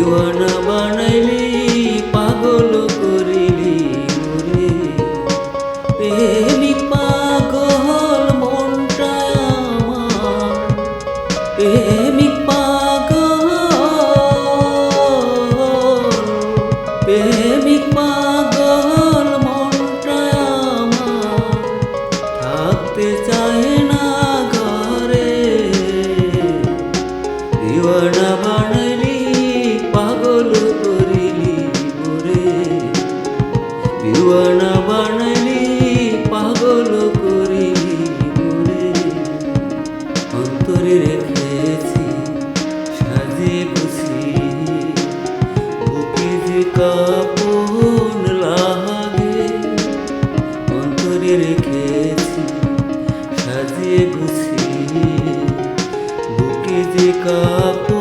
দিওয়ানা বানাইলি পাগল করিলি মোরে প্রেমিক পাগল মনটা আমার প্রেমিক পাগল প্রেমিক পাগল মনটা আমার থাকতে চায় না ঘরে দিওয়ানা বানাইলি পাগল করিলি মোরে দিওয়ানা বানাইলি পাগল করিলি মোরে অন্তরে রেখেছি সাজিয়ে গুছিয়ে বুকে যে কাপন লাগে অন্তরে রেখেছি সাজিয়ে গুছিয়ে বুকে যে কাপন